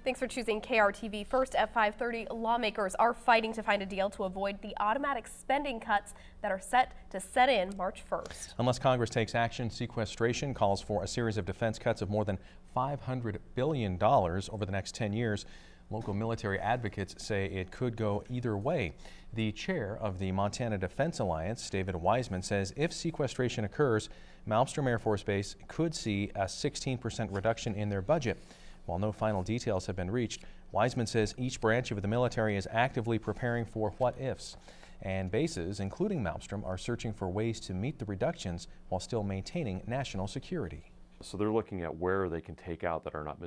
Thanks for choosing KRTV. First at 5:30, lawmakers are fighting to find a deal to avoid the automatic spending cuts that are set to set in March 1st. Unless Congress takes action, sequestration calls for a series of defense cuts of more than $500 billion over the next 10 years. Local military advocates say it could go either way. The chair of the Montana Defense Alliance, David Wiseman, says if sequestration occurs, Malmstrom Air Force Base could see a 16% reduction in their budget. While no final details have been reached, Wiseman says each branch of the military is actively preparing for what-ifs. And bases, including Malmstrom, are searching for ways to meet the reductions while still maintaining national security. So they're looking at where they can take out that are not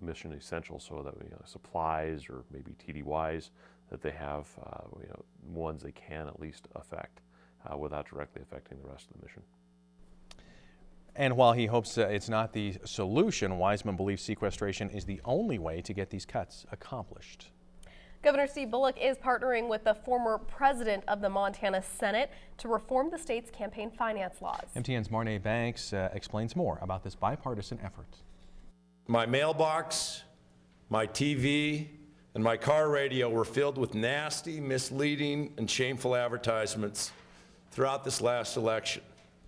mission essential, so that supplies or maybe TDYs that they have, ones they can at least affect without directly affecting the rest of the mission. And while he hopes it's not the solution, Wiseman believes sequestration is the only way to get these cuts accomplished. Governor Steve Bullock is partnering with the former president of the Montana Senate to reform the state's campaign finance laws. MTN's Marnay Banks explains more about this bipartisan effort. My mailbox, my TV, and my car radio were filled with nasty, misleading, and shameful advertisements throughout this last election.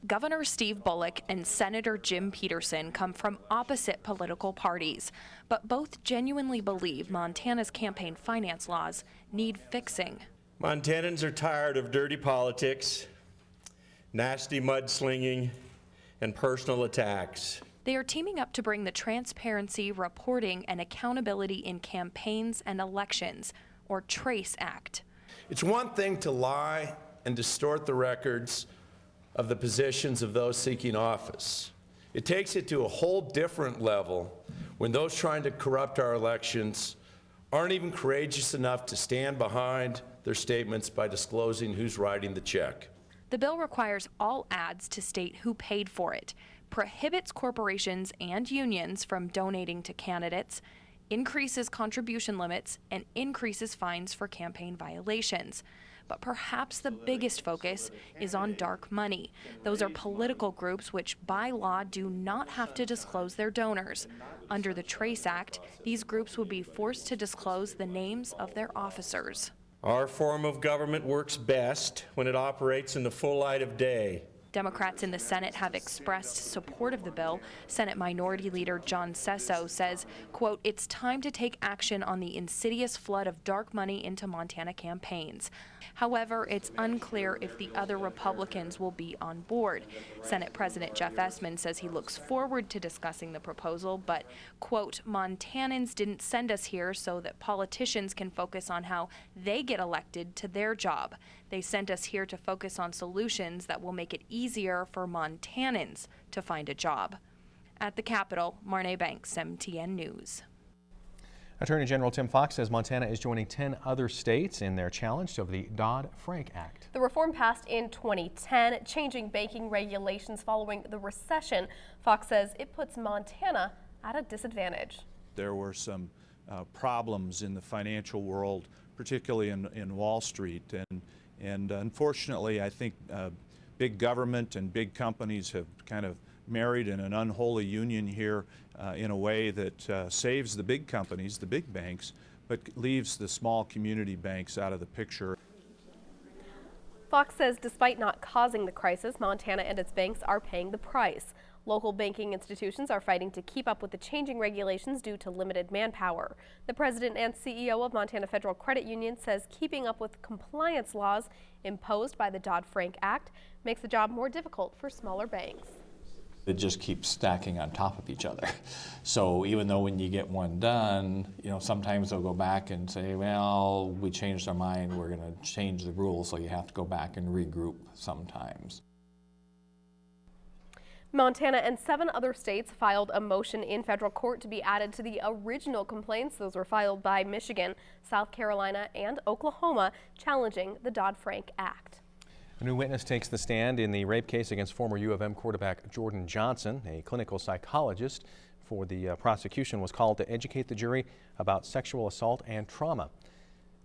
Governor Steve Bullock and Senator Jim Peterson come from opposite political parties, but both genuinely believe Montana's campaign finance laws need fixing. Montanans are tired of dirty politics, nasty mudslinging, and personal attacks. They are teaming up to bring the transparency, reporting, and accountability in campaigns and elections, or TRACE Act. It's one thing to lie and distort the records of the positions of those seeking office. It takes it to a whole different level when those trying to corrupt our elections aren't even courageous enough to stand behind their statements by disclosing who's writing the check. The bill requires all ads to state who paid for it, prohibits corporations and unions from donating to candidates, increases contribution limits, and increases fines for campaign violations. But perhaps the biggest focus is on dark money. Those are political groups which by law do not have to disclose their donors. Under the TRACE Act, these groups would be forced to disclose the names of their officers. Our form of government works best when it operates in the full light of day. Democrats in the Senate have expressed support of the bill. Senate Minority Leader John Sesso says, quote, "It's time to take action on the insidious flood of dark money into Montana campaigns." However, it's unclear if the other Republicans will be on board. Senate President Jeff Essman says he looks forward to discussing the proposal, but, quote, "Montanans didn't send us here so that politicians can focus on how they get elected to their job. They sent us here to focus on solutions that will make it easier for Montanans to find a job." At the Capitol, Marnay Banks, MTN News. Attorney General Tim Fox says Montana is joining 10 other states in their challenge of the Dodd-Frank Act. The reform passed in 2010, changing banking regulations following the recession. Fox says it puts Montana at a disadvantage. There were some problems in the financial world, particularly in Wall Street, and unfortunately I think big government and big companies have kind of married in an unholy union here in a way that saves the big companies, the big banks, but leaves the small community banks out of the picture. Fox says despite not causing the crisis, Montana and its banks are paying the price. Local banking institutions are fighting to keep up with the changing regulations due to limited manpower. The president and CEO of Montana Federal Credit Union says keeping up with compliance laws imposed by the Dodd-Frank Act makes the job more difficult for smaller banks. It just keeps stacking on top of each other. So even though when you get one done, sometimes they'll go back and say, well, we changed our mind, we're going to change the rules, so you have to go back and regroup sometimes. Montana and 7 other states filed a motion in federal court to be added to the original complaints. Those were filed by Michigan, South Carolina, and Oklahoma, challenging the Dodd-Frank Act. A new witness takes the stand in the rape case against former U of M quarterback Jordan Johnson. A clinical psychologist for the prosecution was called to educate the jury about sexual assault and trauma.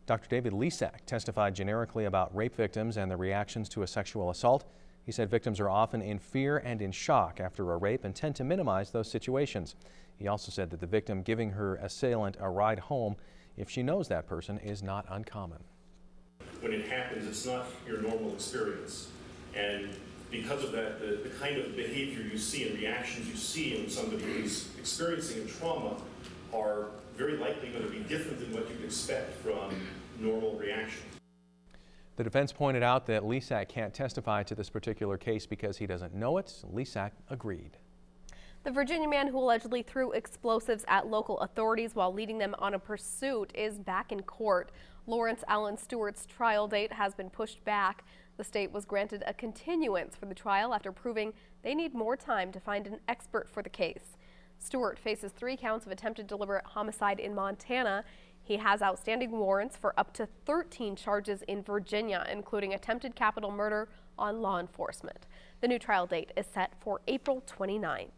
Dr. David Lisak testified generically about rape victims and their reactions to a sexual assault. He said victims are often in fear and in shock after a rape and tend to minimize those situations. He also said that the victim giving her assailant a ride home, if she knows that person, is not uncommon. When it happens, it's not your normal experience. And because of that, the kind of behavior you see and reactions you see in somebody who's experiencing a trauma are very likely going to be different than what you'd expect from normal reactions. The defense pointed out that Lisak can't testify to this particular case because he doesn't know it. Lisak agreed. The Virginia man who allegedly threw explosives at local authorities while leading them on a pursuit is back in court. Lawrence Allen Stewart's trial date has been pushed back. The state was granted a continuance for the trial after proving they need more time to find an expert for the case. Stewart faces 3 counts of attempted deliberate homicide in Montana. He has outstanding warrants for up to 13 charges in Virginia, including attempted capital murder on law enforcement. The new trial date is set for April 29th.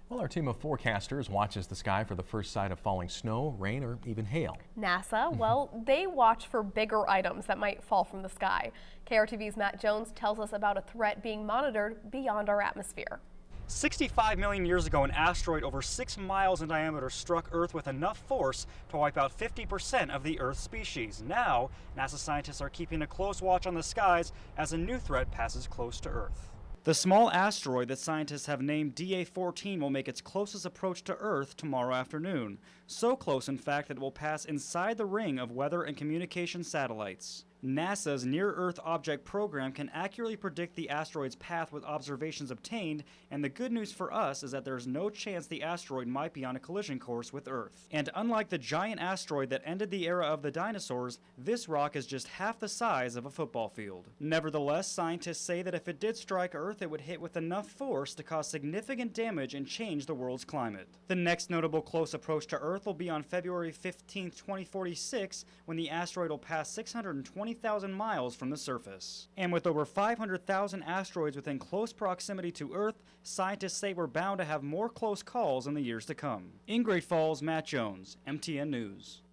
Well, our team of forecasters watches the sky for the first sight of falling snow, rain, or even hail. NASA, well, they watch for bigger items that might fall from the sky. KRTV's Matt Jones tells us about a threat being monitored beyond our atmosphere. 65 million years ago, an asteroid over 6 miles in diameter struck Earth with enough force to wipe out 50% of the Earth's species. Now, NASA scientists are keeping a close watch on the skies as a new threat passes close to Earth. The small asteroid that scientists have named DA-14 will make its closest approach to Earth tomorrow afternoon. So close, in fact, that it will pass inside the ring of weather and communication satellites. NASA's Near-Earth Object Program can accurately predict the asteroid's path with observations obtained, and the good news for us is that there's no chance the asteroid might be on a collision course with Earth. And unlike the giant asteroid that ended the era of the dinosaurs, this rock is just half the size of a football field. Nevertheless, scientists say that if it did strike Earth, it would hit with enough force to cause significant damage and change the world's climate. The next notable close approach to Earth will be on February 15, 2046, when the asteroid will pass 620,000 miles from the surface. And with over 500,000 asteroids within close proximity to Earth, scientists say we're bound to have more close calls in the years to come. In Great Falls, Matt Jones, MTN News.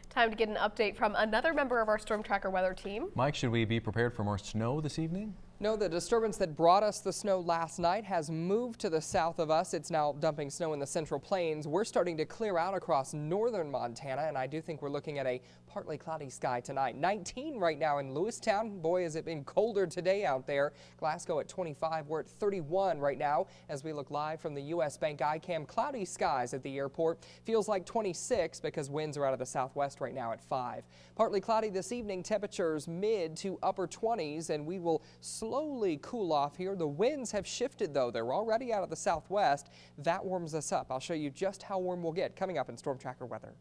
Time to get an update from another member of our Storm Tracker weather team. Mike, should we be prepared for more snow this evening? No, the disturbance that brought us the snow last night has moved to the south of us. It's now dumping snow in the Central Plains. We're starting to clear out across northern Montana, and I do think we're looking at a partly cloudy sky tonight. 19 right now in Lewistown. Boy, has it been colder today out there. Glasgow at 25. We're at 31 right now as we look live from the U.S. Bank iCam. Cloudy skies at the airport. Feels like 26 because winds are out of the southwest right now at 5. Partly cloudy this evening. Temperatures mid to upper 20s, and we will slowly cool off here. The winds have shifted, though. They're already out of the southwest. That warms us up. I'll show you just how warm we'll get coming up in Storm Tracker weather.